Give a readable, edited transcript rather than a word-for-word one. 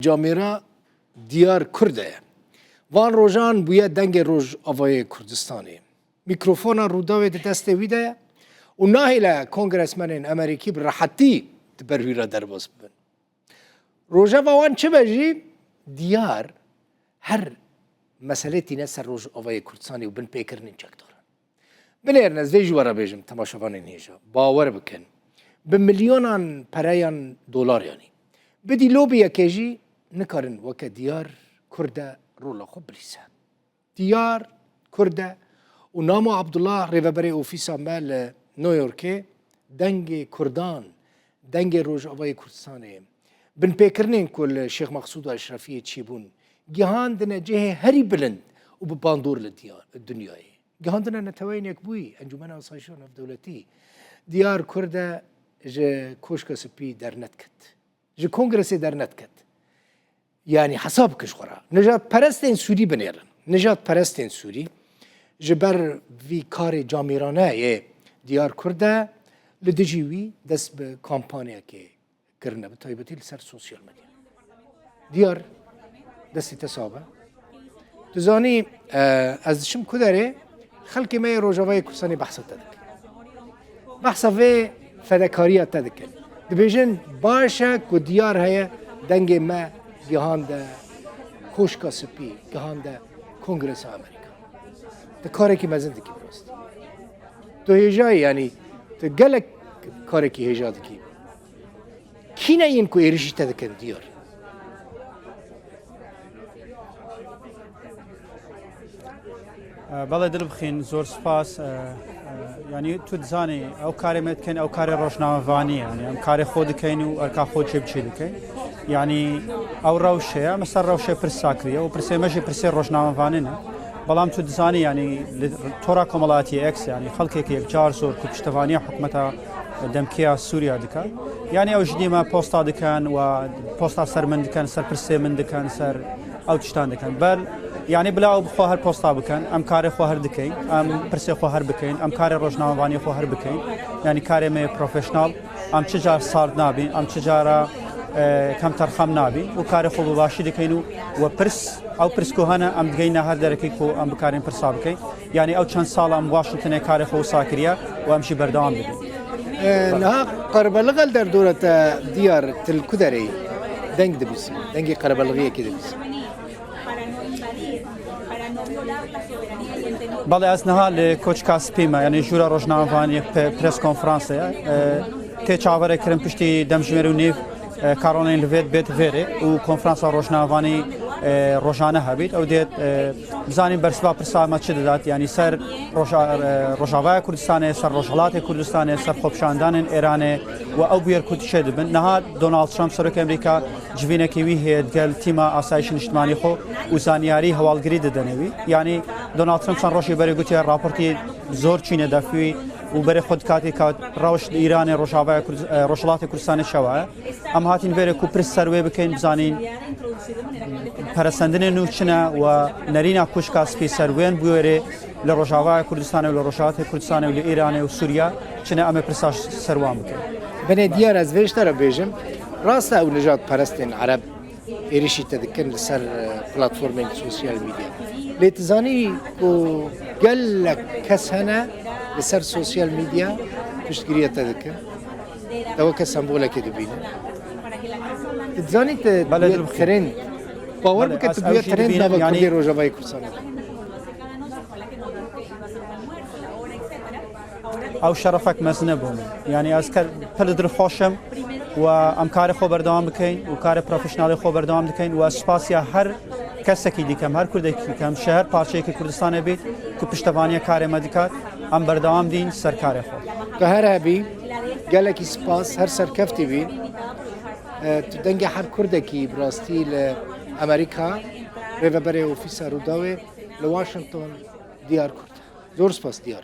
جامێرە دیار کوردەیە. وان ڕۆژان بووە دەنگێ ڕۆژ ئەڤایە کوردستانê. میکرۆفۆنا ڕووداوێ di destê wî de ye û nahêle kongresmenên Amerîkî bi rehetî di ber wî re derbas bibin. Rojeva wan çi be jî diyar her meselê tîne ser Rojavayê Kurdistanê û bin pêkirinên çekdaran. Binêrin ez vê jî were bêjim temaşevanên hêja. Bawer bikin. Bi milyonan pereyan dolar yanî. Bi dîlobiyekê jî nikarin weke diyar Kurd e rola xwe bilîse. Diyar Kurd e û nama Abdullah rêveberê ofîsa me li New Yorkê dengê Kurdan, dengê Rojavayê Kurdistanê bin pêkirinên ku li Şêx Mexsûd Eşrefiyê çîbûn gihandine cihê herî bilind û bi bandor li dunyayê. Gihandine neteweynek bûyî Encûmena Asayişa Navdewletî. Diyar Kurd e ji koşka spî dernedket. Ji kongresê dernedket. Yani hesab kış xwe re. Nijadperestên Sûrî binêrin. Nijadperestên Sûrî ji ber vî karê camêraneyê diyar Kurd e li dijî wî dest bi kampanyekê kirine bi taybetî li ser sosyal medya. Diyar destê te sab e. Tu zanî ez dişim ku derê xelkê me yê Rojavayê Kurdistanê behsa te dikin. Behsa vê fedekariya te dikin. Dibêjin baş e ku diyar heye dengê me gihande koşka spî, gihande Kongresa Amerika. Tu karekî mezin dikî birastî. Tu hêjayî yanî tu gelek karekî hêja dikî. Kîne yên ku êrişî te dikin diyar? بەڵێ دڵ بخین زۆر سپاس ینی تو دزانێ ئەو کارێ me dikەین ئەو کارێ ڕۆژنامەوانیە ئەم کارێ خۆ دکەین و ئەرکا خۆ چێ بچێ دکەین ینی ئەو ڕەوشەیە مەسەر ڕەوشێ پرس ساکریە و پرسێ مەژی پرسێ ڕۆژنامەوانینە بەڵام تو دزانی ینی تۆڕا کۆمەڵاتی ئەکس ینی خەڵکێکی یەکجار زۆر کو پشتەوانیە حکومەتە دەمکەیە سووریا دکات ینی ئەو ژنیمە پۆستا دکەن و پۆستا سەر من دکەن سەر پرسێ من دکەن سەر ئەو تشتان دکەن بەر یعنی بلاو بخوا هەر پۆستا بکەن ئەم کارێ خۆ هەر دکەین ئەم پرسێ خۆ هەر بکەین ئەم کارێ ڕۆژنامەوانی خۆ هەر بکەین ینی کارێ مێ پرۆفێشناڵ ئەم چ جار سارد نابین ئەم چ جارە کەم تەرخەم نابین و کارێ خۆ بەباشی دکەین و پرس ئەو پرسکۆهانە ئەم دگەینە هەر دەرەکەی خۆ ئەم بکارین پرسا بکەین ینی ئەو چەند ساڵ ئەم واشنگتنێ کارێ خۆ ساکریە و ئەمشی بەردەوام ببین نها قەربەلغەل دەردۆرەتە دیار til ku derê deng dibîsî dengê qerebelغiyekê dibîsî بەڵێ ئەس نەها لە کۆچکا سپیمە ینی ژوورە ڕۆژنامەوانی پرس کۆنفرانسەیە تێ چاوەڕێکردن پشتی دەمژمێر و نیو کارۆلین لەوێت بێت vêrê û کۆنفرانسا ڕۆژنامەوانی ڕۆژانە هەبیت ئەو دێت بزانین بەرسبا پرسامە چ دەدات ینی سەر ڕۆژاوای کوردستانê سەر ڕۆژهەڵاتی کوردستانê سەر خۆپیشاندانên ئێرانê و ئەو بوێر کوت چێ دەبن نەها دۆناڵد ترامپ سەرۆکی ئەمریکا جوینێکی وی هەیە گەل تیمە ئاسایشی نیشتمانی خۆ و زانیاری هەواڵگری دەدەنەوی ینی دۆناڵد ترامپ چەند ڕۆژی بەرێ گوتیە راپۆرتی زۆر چینە دەفوی و بەرێ خۆت کاتی کات ڕەوش ئیرانی ڕۆژهەڵاتی کوردستانی شەوایە ئەم هاتین بێرێک و پرس سەروێ بکەین بزانین پەرسەندنێن و چنە و نەرینا کوشکا سپی سەروێن بوێرێ لە ڕۆژاوای کوردستانە و لە ڕۆژهەڵاتی کوردستانە و لە ئێرانێ و سووریا چنە ئەمە پرساش سەروان بکەین بنێ دیار ez vê ji te re bêjim rast e ew nijadperestên Ereb êrişî te dikin li ser platformên sosyal medya. Lê tu zanî ku gelek kes hene li ser sosyal medya piştgiriya te dikin te weke sembolekê dibînin. Tu zanî te trend bawer bike tu duya trend nava Kurdê Rojavayê Kurdistanê. ئەو شەرەفەک مەز نەبووم ینی ئەس پل دڵخۆشم و ئەم کارە خۆ بەردەوام بکەین و کارە پرۆفشناڵی خۆ بەردەوام دەکەین و سوپاسیا هەر کەسێکی دیکەم هەر کوردێکی دیکەم شەهر پارچەیەکی کوردستانە بێت و پشتەوانیە کارێمە دکات ئەم بەردەوام دین سەر کارێ خۆ که هەر هەبی gelekî spas her serkeftî bî tu dengê her Kurdekî bi rastî li Amerîka rêveberê ofîsa Rûdawê li Washington diyar Kurd. Zor spas diyar.